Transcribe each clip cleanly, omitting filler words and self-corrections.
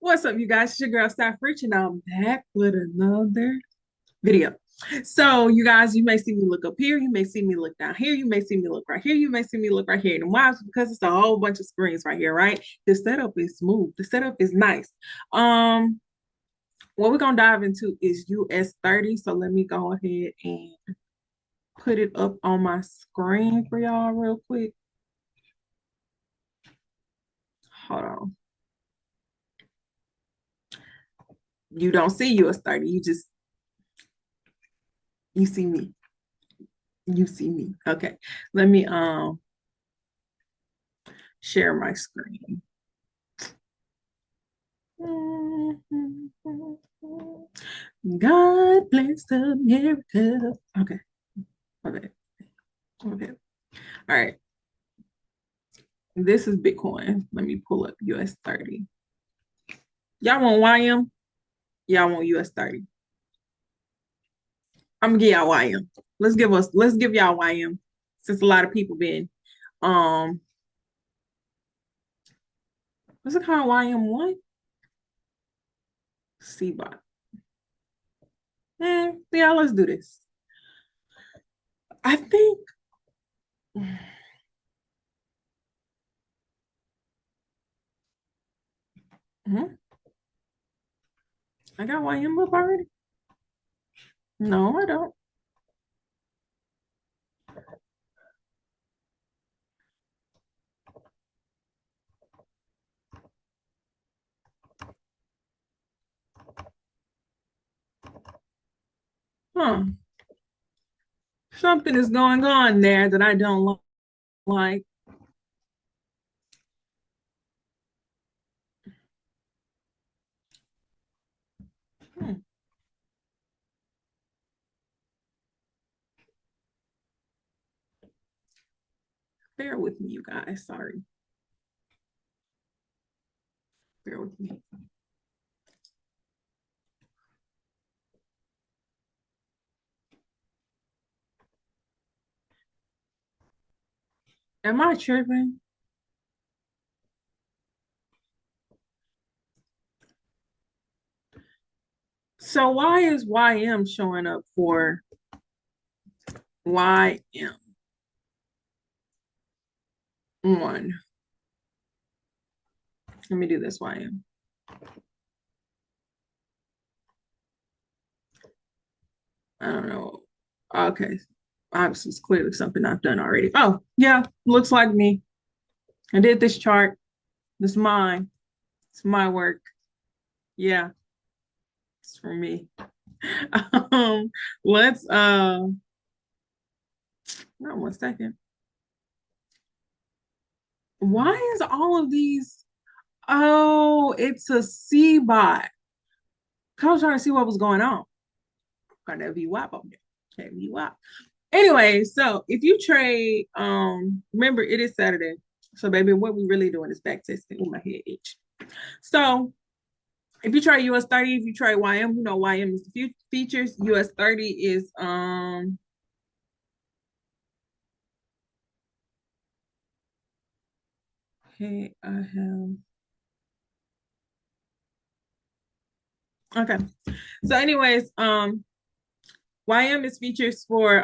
What's up, you guys? It's your girl, Steph Rich, and I'm back with another video. So, you guys, you may see me look up here, you may see me look down here, you may see me look right here, you may see me look right here. And why? Because it's a whole bunch of screens right here, right? The setup is smooth, the setup is nice. Um, what we're gonna dive into is US30. So let me go ahead and put it up on my screen for y'all real quick. Hold on. You don't see US30, you see me. You see me. Okay. Let me share my screen. God bless America. Okay. Okay. Okay. All right. This is Bitcoin. Let me pull up US30. Y'all want YM? Y'all want US30. I'm gonna give y'all YM. Let's give y'all YM since a lot of people been um what's it called? YM1? CBOT. Yeah, let's do this. I think Mhm. I got YM up already. No, I don't. Huh. Something is going on there that I don't like. Hmm. Bear with me, you guys. Sorry. Bear with me. Am I tripping? So why is YM showing up for YM1? Let me do this YM. I don't know. Okay. Obviously, it's clearly something I've done already. Oh, yeah. Looks like me. I did this chart. This is mine. It's my work. Yeah, it's for me. Um, let's not 1 second. Why is all of these? Oh, it's a C bot. I was trying to see what was going on. Got that VWAP on there. Okay, VWAP. Anyway, so if you trade, remember it is Saturday. So baby, what we really doing is back testing with my head itch. So if you trade US30, if you trade YM, you know YM is the features. US30 is okay, I have okay. So anyways, YM is futures for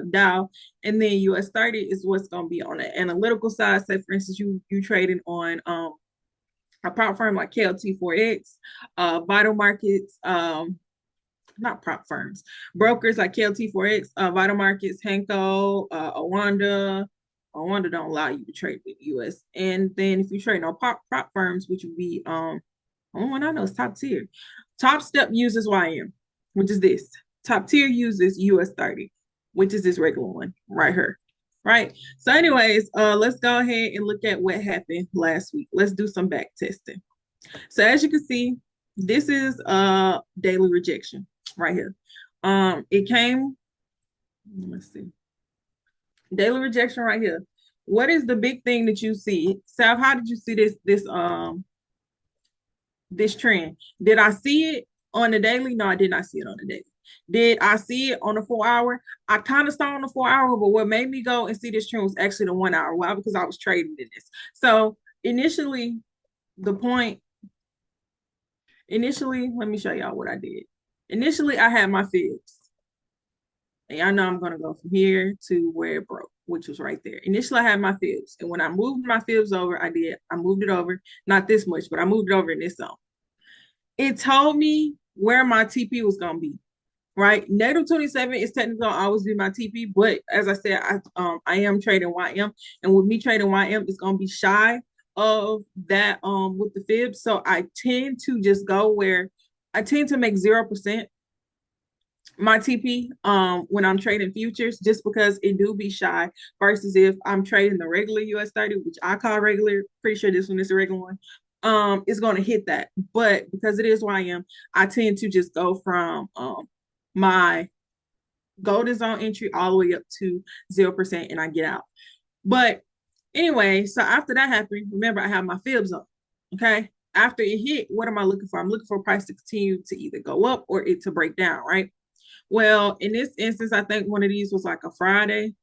Dow, and then US30 is what's gonna be on the analytical side. Say for instance, you trading on a prop firm like KLT4X, Vital Markets, not prop firms, brokers like KLT4X, Vital Markets, Henko, Awanda. Awanda don't allow you to trade with US. And then if you trade on prop firms, which would be only one I know is Top Tier. Top Step uses YM, which is this. Top Tier uses US30, which is this regular one right here. Right. So, anyways, let's go ahead and look at what happened last week. Let's do some back testing. So as you can see, this is daily rejection right here. It came, let's see, daily rejection right here. What is the big thing that you see? Sav, how did you see this trend? Did I see it on the daily? No, I did not see it on the daily. Did I see it on the 4 hour? I kind of saw on the 4 hour, but what made me go and see this trend was actually the 1 hour. Why? Because I was trading in this. So initially, the point initially, let me show y'all what I did. Initially, I had my fibs. And y'all know I'm gonna go from here to where it broke, which was right there. Initially, I had my fibs. And when I moved my fibs over, I moved it over, not this much, but I moved it over in this zone. It told me where my TP was gonna be. Right, negative 27 is technically gonna always be my TP, but as I said, I am trading YM, and with me trading YM, it's gonna be shy of that with the fibs. So I tend to just go where I tend to make 0% my TP when I'm trading futures, just because it do be shy versus if I'm trading the regular US30, which I call regular, pretty sure this one is a regular one, it's gonna hit that. But because it is YM, I tend to just go from my golden zone entry all the way up to 0% and I get out. But anyway, so after that happened, remember I have my fibs on. Okay. After it hit, what am I looking for? I'm looking for price to continue to either go up or it to break down, right? Well, in this instance, I think one of these was like a Friday.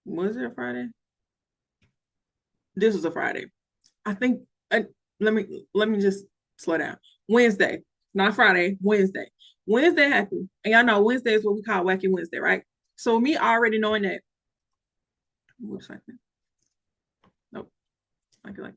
Was it a Friday? This was a Friday. I think let me just slow down. Wednesday, not Friday, Wednesday. Wednesday happened. And y'all know Wednesday is what we call Wacky Wednesday, right? So me already knowing that, looks like that. Nope, like that.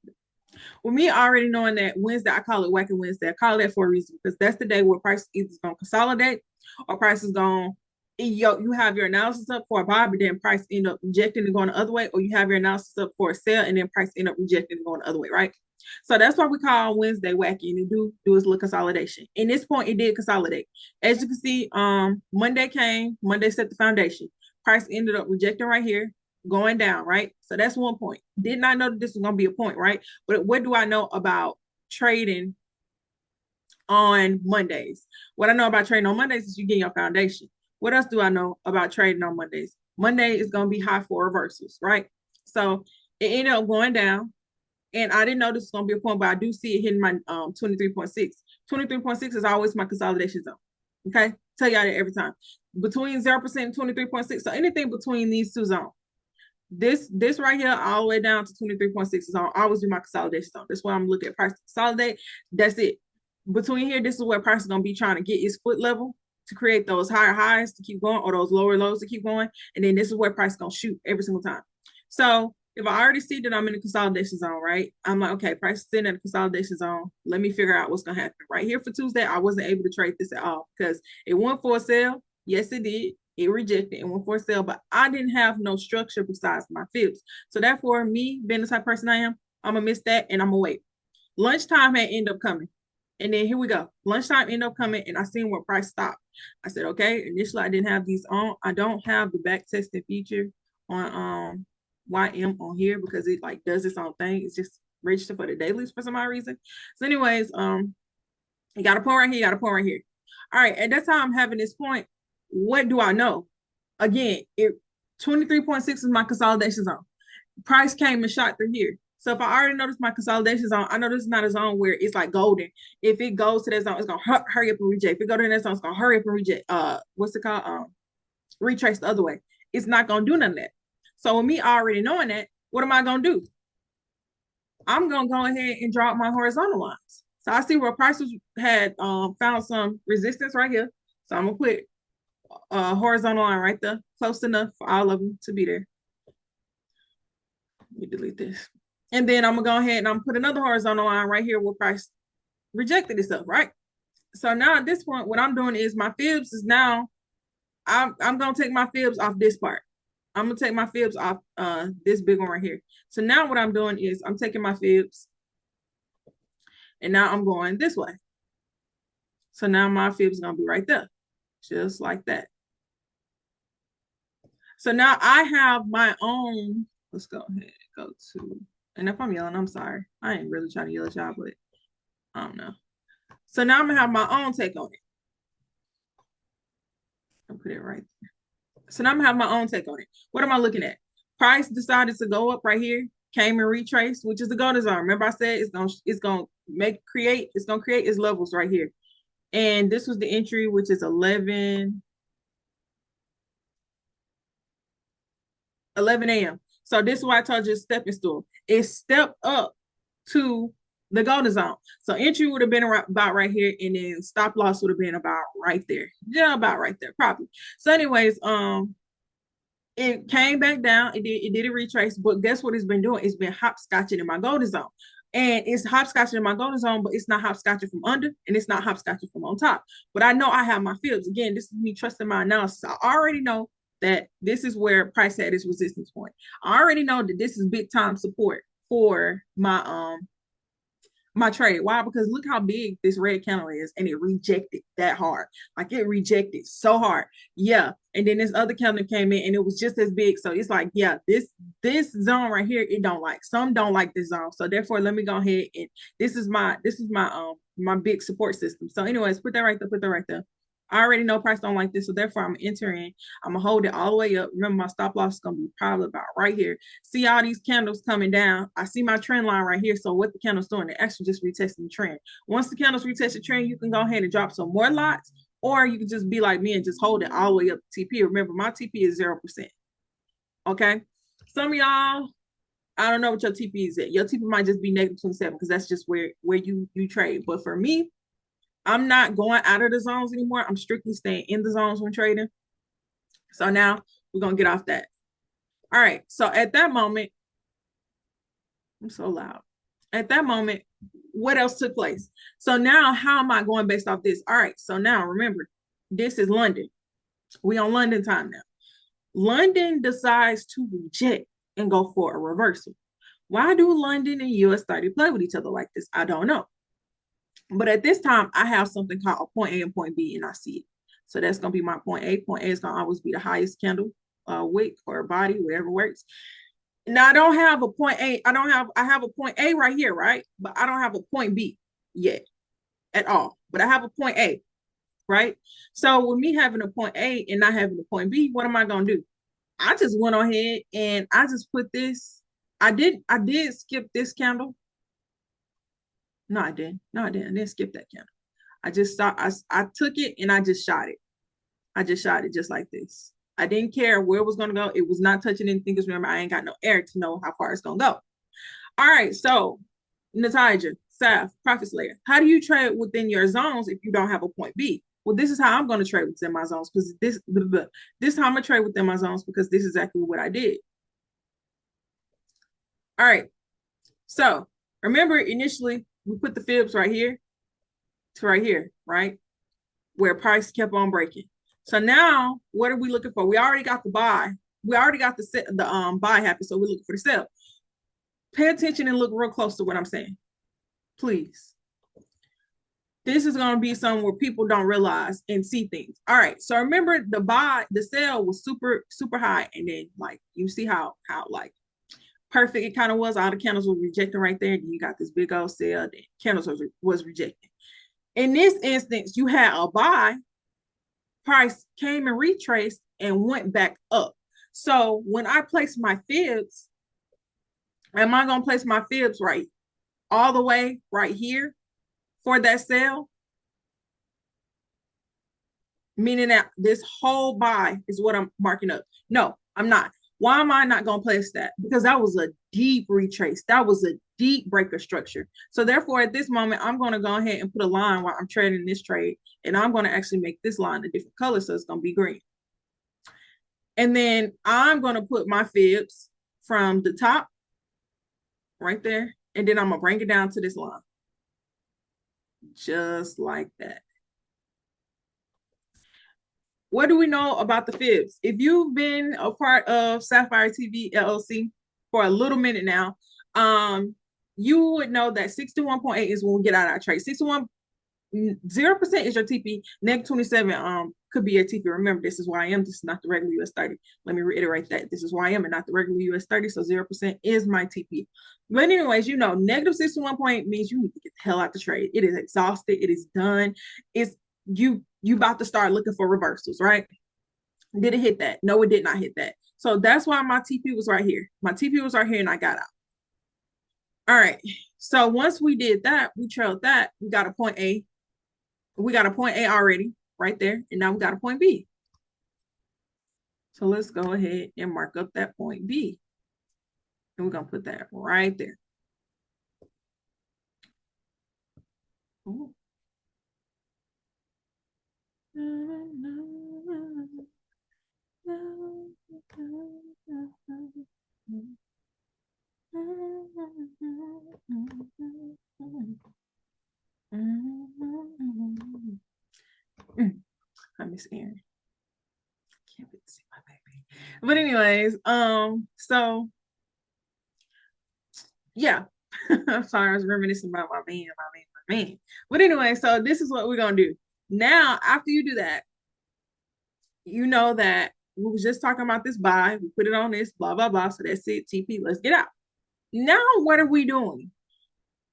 With me already knowing that Wednesday, I call it Wacky Wednesday. I call it that for a reason because that's the day where price is going to consolidate or price is going. You have your analysis up for a buy, but then price end up rejecting and going the other way, or you have your analysis up for a sell and then price end up rejecting and going the other way, right? So that's why we call Wednesday wacky, and it do its little consolidation. In this point, it did consolidate. As you can see, Monday came, Monday set the foundation. Price ended up rejecting right here, going down, right? So that's one point. Did not know that this was gonna be a point, right? But what do I know about trading on Mondays? What I know about trading on Mondays is you get your foundation. What else do I know about trading on Mondays? Monday is gonna be high for reversals, right? So it ended up going down. And I didn't know this was going to be a point, but I do see it hitting my 23.6. 23.6 is always my consolidation zone. Okay. Tell y'all that every time. Between 0% and 23.6. So anything between these two zones. This right here, all the way down to 23.6 is always be my consolidation zone. That's why I'm looking at price to consolidate. That's it. Between here, this is where price is going to be trying to get its foot level to create those higher highs to keep going or those lower lows to keep going. And then this is where price is going to shoot every single time. So if I already see that I'm in the consolidation zone, right? I'm like, okay, price is sitting in the consolidation zone. Let me figure out what's going to happen. Right here for Tuesday, I wasn't able to trade this at all because it went for a sale. Yes, it did. It rejected and went for a sale, but I didn't have no structure besides my fibs. So therefore, me being the type of person I am, I'm going to miss that and I'm going to wait. Lunchtime had ended up coming. And then here we go. Lunchtime ended up coming and I seen where price stopped. I said, okay, initially I didn't have these on. I don't have the back testing feature on YM on here because it like does its own thing. It's just registered for the dailies for some odd reason. So anyways, you got a point right here, you got a point right here. All right, at that time I'm having this point. What do I know? Again, it 23.6 is my consolidation zone. Price came and shot through here. So if I already noticed my consolidation zone, I know this is not a zone where it's like golden. If it goes to that zone, it's gonna hurry up and reject. If it go to that zone, it's gonna hurry up and reject. What's it called? Retrace the other way. It's not gonna do none of that. So with me already knowing that, what am I gonna do? I'm gonna go ahead and draw up my horizontal lines. So I see where prices had found some resistance right here. So I'm gonna put a horizontal line right there, close enough for all of them to be there. Let me delete this. And then I'm gonna go ahead and I'm put another horizontal line right here where price rejected itself, right? So now at this point, what I'm doing is my fibs is now, I'm gonna take my fibs off this part. I'm gonna take my fibs off this big one right here. So now what I'm doing is I'm taking my fibs and now I'm going this way. So now my fibs is gonna be right there, just like that. So now I have my own, let's go ahead and go to, and if I'm yelling, I'm sorry. I ain't really trying to yell at y'all, but I don't know. So now I'm gonna have my own take on it. I'll put it right there. So now I'm gonna have my own take on it. What am I looking at? Price decided to go up right here, came and retraced, which is the golden zone. Remember I said it's gonna create its levels right here. And this was the entry, which is 11 a.m. So this is why I told you it's stepping stool. It stepped up to the golden zone. So entry would have been about right here, and then stop loss would have been about right there. Yeah, about right there, probably. So, anyways, it came back down. It did a retrace, but guess what it's been doing? It's been hopscotching in my golden zone. And it's hopscotching in my golden zone, but it's not hopscotching from under and it's not hopscotching from on top. But I know I have my fields. Again, this is me trusting my analysis. I already know that this is where price had its resistance point. I already know that this is big time support for my trade. Why? Because look how big this red candle is, and it rejected that hard. Like it rejected so hard. Yeah. And then this other candle came in and it was just as big. So it's like, yeah, this zone right here, it don't like. Some don't like this zone. So therefore, let me go ahead and this is my big support system. So, anyways, put that right there, put that right there. I already know price don't like this, so therefore I'm entering. I'm gonna hold it all the way up. Remember, my stop loss is gonna be probably about right here. See all these candles coming down. I see my trend line right here. So what the candle's doing, they're actually just retesting the trend. Once the candles retest the trend, you can go ahead and drop some more lots, or you can just be like me and just hold it all the way up to TP. Remember, my TP is 0%. Okay. Some of y'all, I don't know what your TP is at. Your TP might just be -27 because that's just where you trade. But for me, I'm not going out of the zones anymore. I'm strictly staying in the zones when trading. So now we're going to get off that. All right. So at that moment, I'm so loud. At that moment, what else took place? So now how am I going based off this? All right. So now remember, this is London. We on London time now. London decides to reject and go for a reversal. Why do London and US30 play with each other like this? I don't know. But at this time, I have something called a point A and point B, and I see it. So that's going to be my point A. Point A is going to always be the highest candle wick or body, whatever works. Now, I don't have a point A. I have a point A right here, right? But I don't have a point B yet at all. But I have a point A, right? So with me having a point A and not having a point B, what am I going to do? I just went ahead and I just put this. I did skip this candle. No, I didn't. No, I didn't. I didn't skip that candle. I just saw, I took it and I just shot it. I just shot it just like this. I didn't care where it was going to go. It was not touching anything because remember, I ain't got no air to know how far it's going to go. All right. So, Nataja, Saf, Profit Slayer, how do you trade within your zones if you don't have a point B? Well, this is how I'm going to trade within my zones because this is how I'm going to trade within my zones because this is exactly what I did. All right. So, remember initially we put the fibs right here to right here, right? Where price kept on breaking. So now what are we looking for? We already got the buy. We already got the buy happen. So we're looking for the sell. Pay attention and look real close to what I'm saying. Please. This is going to be something where people don't realize and see things. All right. So remember the sell was super, super high. And then like you see how like perfect it kind of was. All the candles were rejecting right there. And you got this big old sell. Then candles was rejecting. In this instance, you had a buy. Price came and retraced and went back up. So when I place my fibs, am I going to place my fibs right all the way right here for that sell? Meaning that this whole buy is what I'm marking up. No, I'm not. Why am I not going to place that? Because that was a deep retrace. That was a deep breaker structure. So therefore, at this moment, I'm going to go ahead and put a line while I'm trading this trade. And I'm going to actually make this line a different color. So it's going to be green. And then I'm going to put my fibs from the top right there. And then I'm going to bring it down to this line. Just like that. What do we know about the fibs? If you've been a part of Sapphire TV LLC for a little minute now, you would know that 61.8 is when we get out of our trade. 0% is your TP. -27 could be your TP. Remember, this is YM. This is not the regular US30. Let me reiterate that. This is YM and not the regular US30. So 0% is my TP. But anyways, you know, -61.8 means you need to get the hell out the trade. It is exhausted. It is done. It's you about to start looking for reversals, right? Did it hit that? No, it did not hit that. So that's why my TP was right here. My TP was right here and I got out. All right. So once we did that, we trailed that. We got a point A. We got a point A already right there. And now we got a point B. So let's go ahead and mark up that point B. And we're going to put that right there. Ooh. I miss Aaron. Can't wait to see my baby. But anyways, so yeah. I'm sorry, I was reminiscing about my man. But anyway, so this is what we're gonna do. Now, after you do that, you know that we was just talking about this buy, we put it on this, blah, blah, blah. So that's it, TP, let's get out. Now, what are we doing?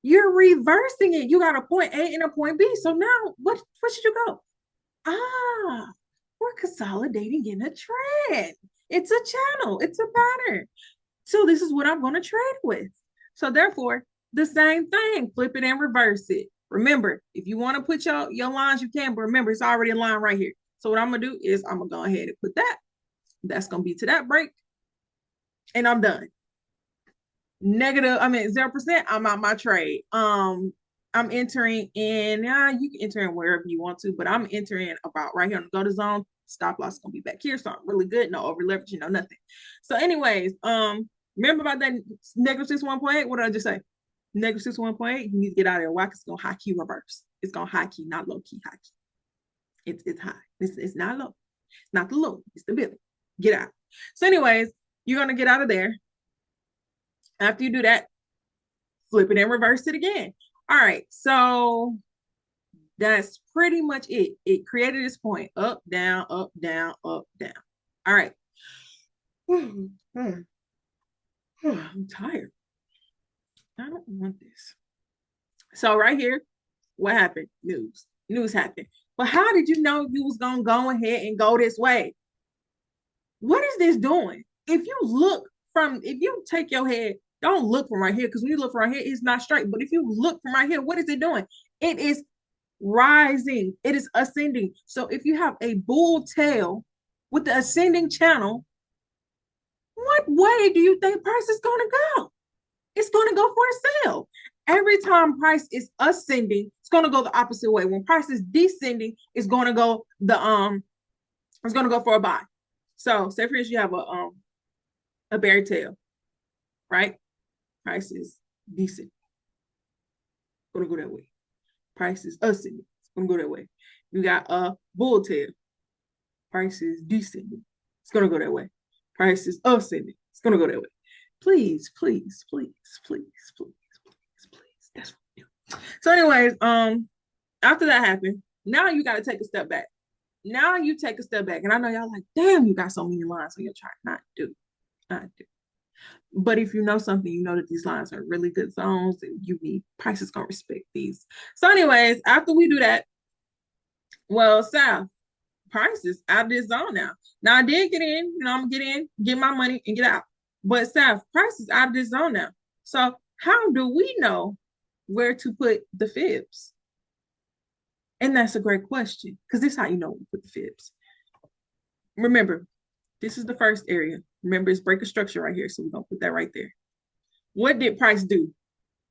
You're reversing it. You got a point A and a point B. So now what should you go? Ah, we're consolidating in a trend. It's a channel, it's a pattern. So this is what I'm going to trade with. So therefore, the same thing, flip it and reverse it. Remember, if you want to put your lines, you can, but remember, it's already a line right here. So what I'm going to do is I'm going to go ahead and put that. That's going to be to that break. And I'm done. Negative, I mean, 0%, I'm out my trade. I'm entering in, you can enter in wherever you want to, but I'm entering about right here on the go to zone. Stop loss is gonna be back here. So I'm really good. No over leveraging, no nothing. So, anyways, remember about that negative 61.8? What did I just say? Negative 61.8, you need to get out of there. Why? Because it's gonna high key reverse. It's gonna high key, not low key, high key. It's high. It's not low. It's not the low, it's the middle. Get out. So, anyways, you're gonna get out of there. After you do that, flip it and reverse it again. All right, so that's pretty much it. It created this point, up, down, up, down, up, down. All right. I'm tired. I don't want this. So right here, what happened? News. News happened. But how did you know you was gonna go ahead and go this way? What is this doing? If you take your head, don't look from right here, because when you look from right here, it's not straight. But if you look from right here, what is it doing? It is rising, it is ascending. So if you have a bull tail with the ascending channel, what way do you think price is going to go? It's going to go for a sale. Every time price is ascending, it's going to go the opposite way. When price is descending, it's going to go it's going to go for a buy. So say for instance, you have a bear tail, right? Price is descending, going to go that way. Price is ascending, it's going to go that way. You got a bull tail, price is descending, it's going to go that way. Price is ascending, it's going to go that way. Please, please, please, please, please, please, please. That's what we do. So, anyways, after that happened, now you got to take a step back. Now you take a step back, and I know y'all like, damn, you got so many lines on your chart. Not do, not do. But if you know something, you know that these lines are really good zones, and you need prices gonna respect these. So, anyways, after we do that, well, South prices out of this zone now. Now I did get in, I'm gonna get in, get my money, and get out. But South prices out of this zone now. So how do we know where to put the fibs? And that's a great question, because this is how you know we put the fibs. Remember, this is the first area. Remember, it's breaker structure right here, so we're gonna put that right there. What did price do?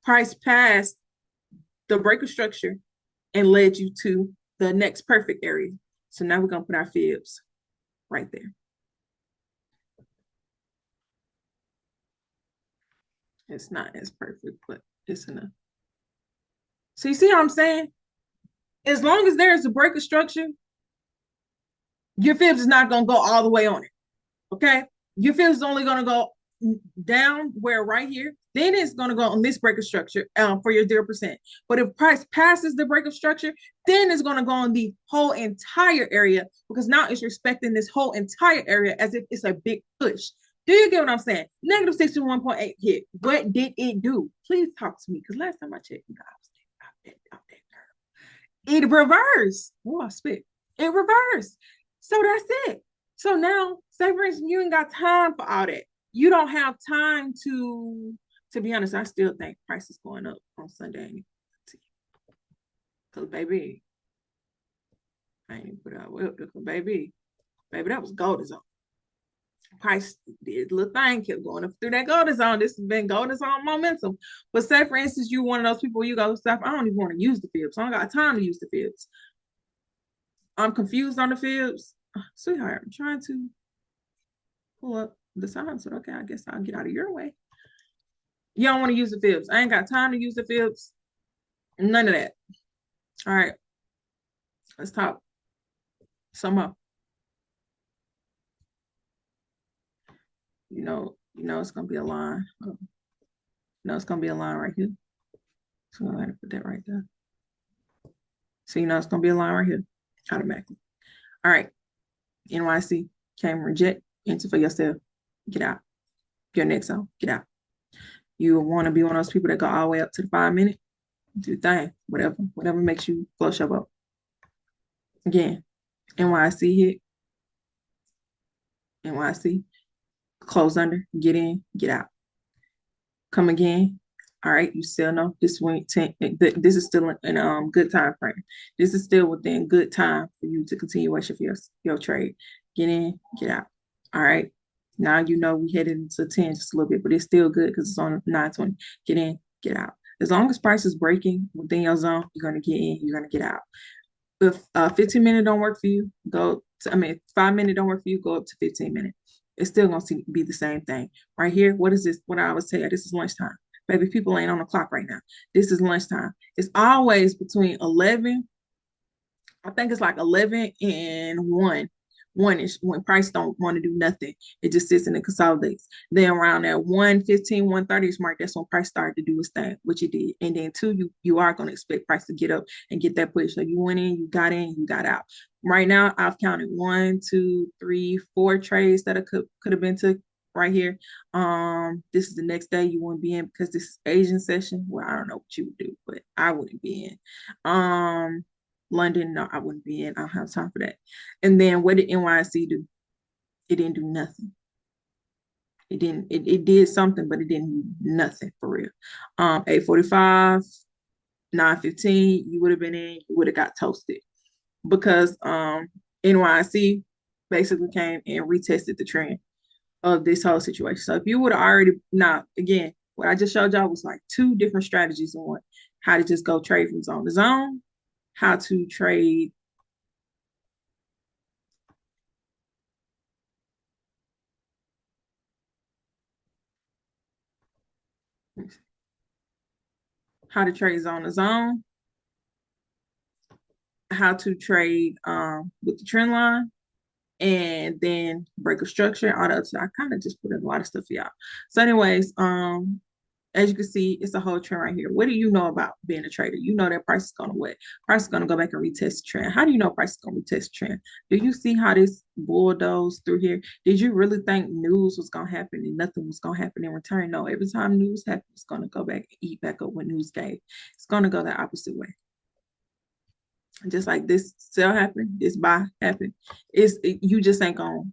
Price passed the breaker structure and led you to the next perfect area. So now we're gonna put our fibs right there. It's not as perfect, but it's enough. So you see how I'm saying? As long as there's a breaker structure, your fibs is not gonna go all the way on it. Okay? Your fibs is only gonna go down where right here, then it's going to go on this breaker structure for your 0%. But if price passes the breaker structure, then it's going to go on the whole entire area, because now it's respecting this whole entire area as if it's a big push. Do you get what I'm saying? Negative 61.8 hit. What did it do? Please talk to me, because last time I checked, you guys, it reversed. Oh, I spit. It reversed. So that's it. So now, say for instance, you ain't got time for all that. You don't have time to be honest, I still think price is going up on Sunday. Because baby, I ain't put out well, because baby, that was gold zone. Price did little thing, kept going up through that golden zone. This has been golden zone momentum. But say, for instance, you one of those people, you go stuff, I don't even want to use the fibs. I don't got time to use the fibs. I'm confused on the fibs. Sweetheart, I'm trying to pull up the sign. So, okay, I guess I'll get out of your way. You don't want to use the fibs. I ain't got time to use the fibs. None of that. All right, let's talk some more. It's gonna be a line. Oh, it's gonna be a line right here. So I'm gonna put that right there. So it's gonna be a line right here, automatically. All right, NYC, came reject, enter for yourself, get out. Your next zone, get out. You want to be one of those people that go all the way up to the 5 minute, do the thing, whatever makes you flush up. Again, NYC hit, NYC, close under, get in, get out. Come again. All right, you still know this went 10. This is still in good time frame. This is still within good time for you to continuation for your trade. Get in, get out. All right. Now you know we headed into 10 just a little bit, but it's still good because it's on 920. Get in, get out. As long as price is breaking within your zone, you're gonna get in, you're gonna get out. If 15 minute don't work for you, 5 minute don't work for you, go up to 15 minutes. It's still gonna be the same thing. Right here, what is this? What I always say, this is lunchtime. Baby, people ain't on the clock right now. This is lunchtime. It's always between 11, I think it's like 11 and 1ish when price don't want to do nothing. It just sits and it consolidates. Then around that 115, 130ish mark, that's when price started to do its thing, which it did. And then two, you are going to expect price to get up and get that push. So you went in, you got out. Right now, I've counted 1, 2, 3, 4 trades that could have been took right here. This is the next day you wouldn't be in because this is Asian session. Well, I don't know what you would do, but I wouldn't be in. London, no, I wouldn't be in. I don't have time for that. And then what did NYC do? It didn't do nothing. It didn't, it did something, but it didn't do nothing for real. 8:45, 9:15, you would have been in, you would have got toasted because NYC basically came and retested the trend of this whole situation. So if you would have already, now again, what I just showed y'all was like two different strategies on how to just go trade from zone to zone, how to trade zone to zone, how to trade with the trend line, and then break a structure. All that. So I kind of just put in a lot of stuff for y'all. So, anyways, as you can see, it's a whole trend right here. What do you know about being a trader? You know that price is gonna what? Price is gonna go back and retest the trend. How do you know price is gonna retest the trend? Do you see how this bulldozed through here? Did you really think news was gonna happen and nothing was gonna happen in return? No, every time news happens, it's gonna go back and eat back up what news gave. It's gonna go the opposite way. Just like this sell happened, this buy happened. You just ain't gonna.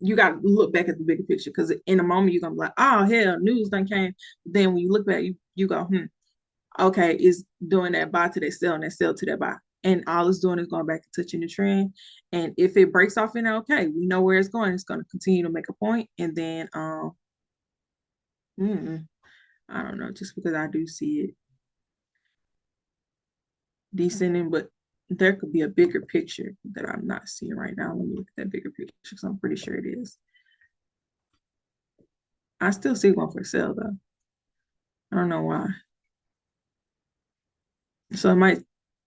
You got to look back at the bigger picture because in a moment you're gonna be like, oh hell, news done came. Then when you look back, you go, okay, it's doing that buy to that sell and that sell to that buy. And all it's doing is going back and touching the trend. And if it breaks off in okay, we know where it's going. It's going to continue to make a point. And then I don't know, just because I do see it descending, but there could be a bigger picture that I'm not seeing right now. Let me look at that bigger picture because I'm pretty sure it is. I still see one for sale though. I don't know why. So it might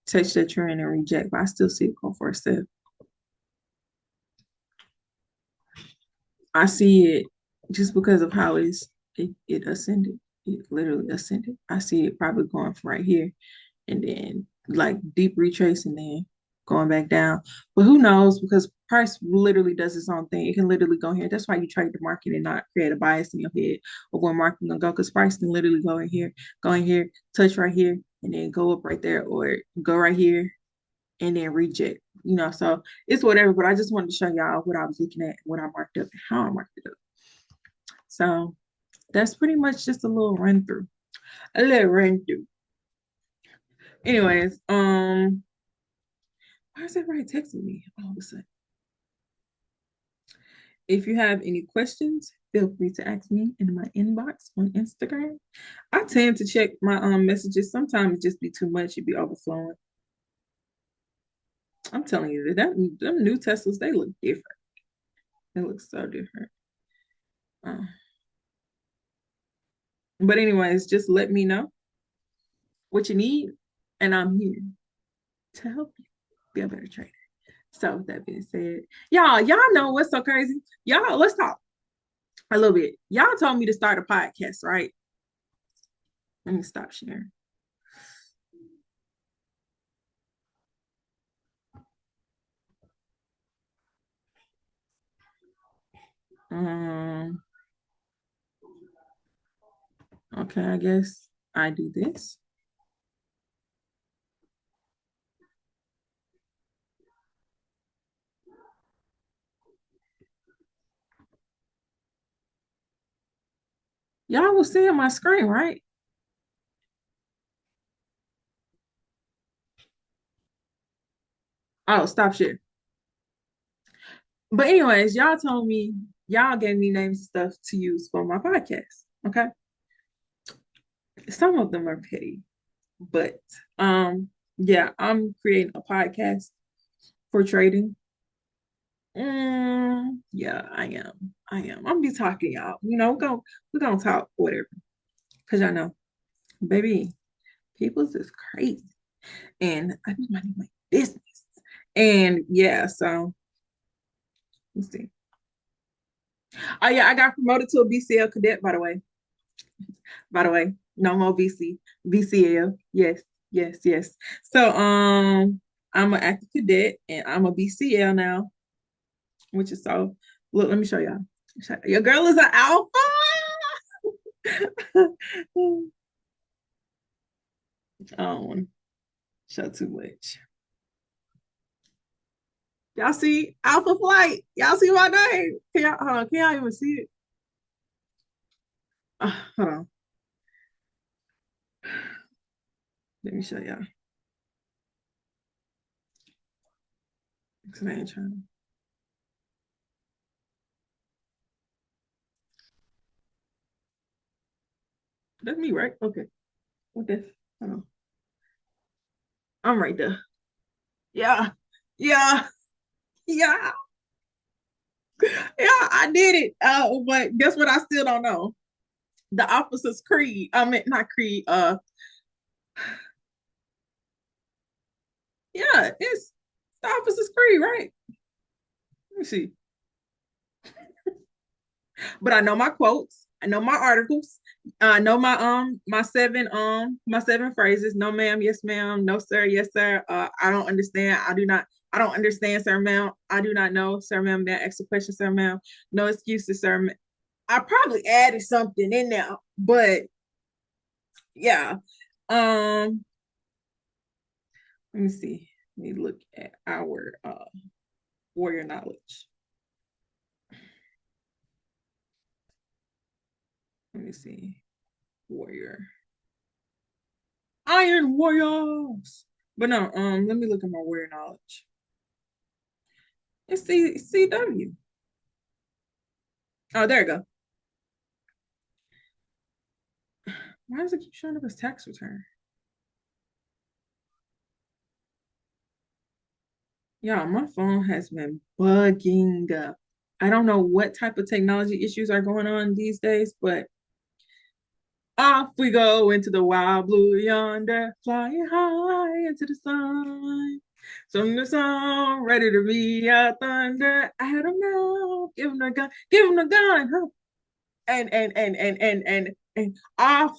touch that trend and reject, but I still see it going for a sale. I see it just because of how it ascended. It literally ascended. I see it probably going from right here and then like deep retrace and then going back down. But who knows? Because price literally does its own thing. It can literally go here. That's why you trade the market and not create a bias in your head of where market gonna go. Because price can literally go in here, touch right here, and then go up right there, or go right here and then reject. So it's whatever. But I just wanted to show y'all what I was looking at, what I marked up, and how I marked it up. So that's pretty much just a little run through. A little run through. Anyways, why is everybody texting me all of a sudden? If you have any questions, feel free to ask me in my inbox on Instagram. I tend to check my messages. Sometimes it just be too much, it be overflowing. I'm telling you that them new Teslas, they look different. They look so different. Uh, but anyways, just let me know what you need, and I'm here to help you be a better trader. So with that being said, y'all know what's so crazy? Y'all, let's talk a little bit. Y'all told me to start a podcast, right? Let me stop sharing. Um, okay, I guess I do this. Y'all will see on my screen, right? Oh, stop share. But anyways, y'all told me y'all gave me names and stuff to use for my podcast. Okay. Some of them are petty, but yeah, I'm creating a podcast for trading. Yeah, I am. I am. I'm gonna be talking y'all. We're gonna talk whatever. Cause I know, baby, people's is crazy. And I be minding my business. And yeah, so let's see. Oh yeah, I got promoted to a BCL cadet, by the way. By the way, no more BCL. Yes, yes, yes. So I'm an active cadet and I'm a BCL now, which is so look, let me show y'all. Your girl is an alpha. I don't want to show too much. Y'all see Alpha Flight? Y'all see my name? Can y'all hold on? Can y'all even see it? Hold on. Let me show y'all. Because I ain't trying. That's me, right? Okay. What this? Hold on. I'm right there. Yeah. Yeah. Yeah. Yeah. I did it. But guess what? I still don't know. The officer's creed. I mean, not creed. Yeah, it's the officer's creed, right? Let me see. But I know my quotes. I know my articles. I know my seven phrases. No ma'am, yes ma'am, no sir, yes sir. I don't understand. I don't understand, sir ma'am. I do not know, sir ma'am. May I ask a question, sir ma'am? No excuses, sir. I probably added something in there, but yeah. Um, let me see. Let me look at our warrior knowledge. Let me see. Warrior. Iron Warriors. But no, let me look at my warrior knowledge. It's CW. Oh, there you go. Why does it keep showing up as tax return? Yeah, my phone has been bugging up. I don't know what type of technology issues are going on these days, but off we go into the wild blue yonder, flying high into the sun. From the sun, ready to be a thunder. I don't know. Give him the gun. Give him the gun. Huh? And off.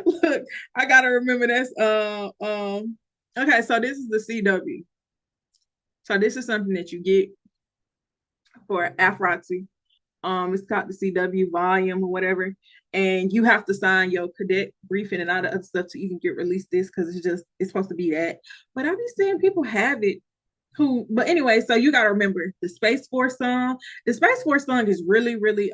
Look, I gotta remember this. Okay, so this is the CW. So this is something that you get for AFROTC. It's called the CW volume or whatever, and you have to sign your cadet briefing and all the other stuff to even get released this because it's supposed to be that. But I be seeing people have it but anyway, so you gotta remember the Space Force song. The Space Force song is really, really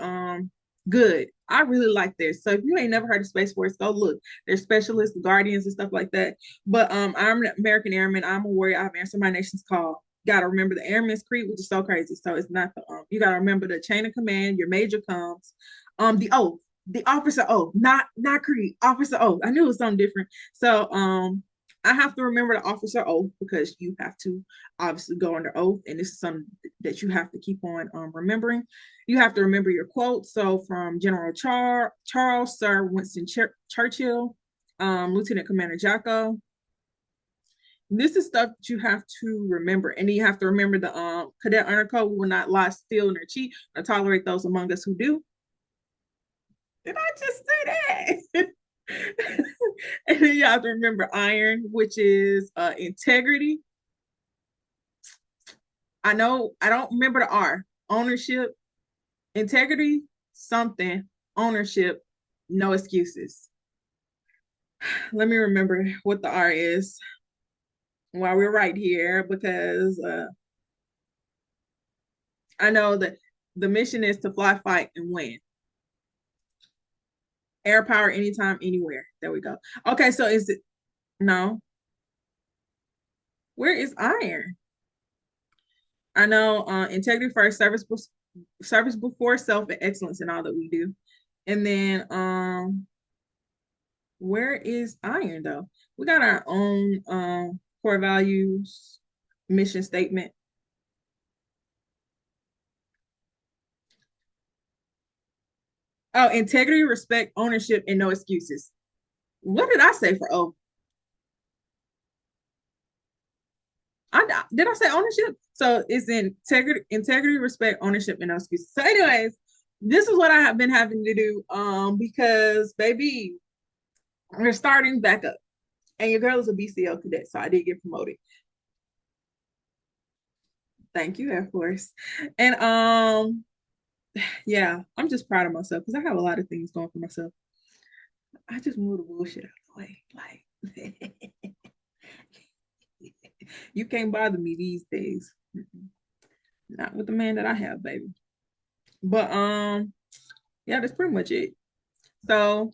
good. I really like this. So if you ain't never heard of Space Force, go look. They're specialists, guardians, and stuff like that. But I'm an American Airman. I'm a warrior. I've answered my nation's call. gotta remember the Airman's Creed, which is so crazy. So it's not the you gotta remember the chain of command, your major comes, the oath, the officer oath, not creed, officer oath. I knew it was something different. So I have to remember the officer oath because you have to obviously go under oath, and this is something that you have to keep on remembering. You have to remember your quotes. So from General Charles, Sir Winston Churchill, Lieutenant Commander Jocko. This is stuff that you have to remember. And then you have to remember the cadet honor code. We will not lie, steal, nor cheat, or tolerate those among us who do. Did I just say that? And then you have to remember iron, which is integrity. I know I don't remember the R. Ownership, integrity, something, ownership, no excuses. Let me remember what the R is while we're right here, because I know that the mission is to fly, fight, and win. Air power, anytime, anywhere. There we go. Okay, so is it no? Where is iron? I know integrity first, service before self, and excellence in all that we do. And then where is iron though? We got our own core values, mission statement. Oh, integrity, respect, ownership, and no excuses. What did I say for O? Did I say ownership? So it's integrity, respect, ownership, and no excuses. So, anyways, this is what I have been having to do. Because baby, we're starting back up, and your girl is a BCL cadet, so I did get promoted. Thank you, Air Force. And yeah, I'm just proud of myself because I have a lot of things going for myself. I just move the bullshit out of the way. Like you can't bother me these days. Not with the man that I have, baby. But yeah, that's pretty much it. So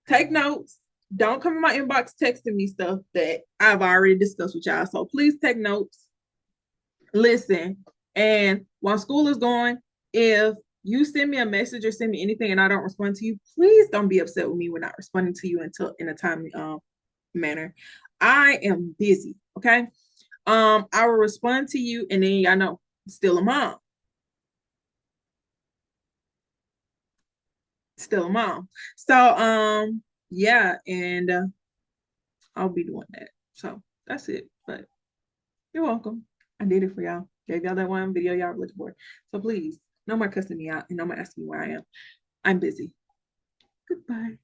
take notes. Don't come in my inbox texting me stuff that I've already discussed with y'all. So please take notes. Listen. And while school is going, if you send me a message or send me anything and I don't respond to you, please don't be upset with me when not responding to you until in a timely manner. I am busy. Okay. I will respond to you, and then I know still a mom. Still a mom. So yeah, and I'll be doing that. So that's it. But you're welcome. I did it for y'all. Gave y'all that one video y'all were looking for. So please, no more cussing me out and no more asking me where I am. I'm busy. Goodbye.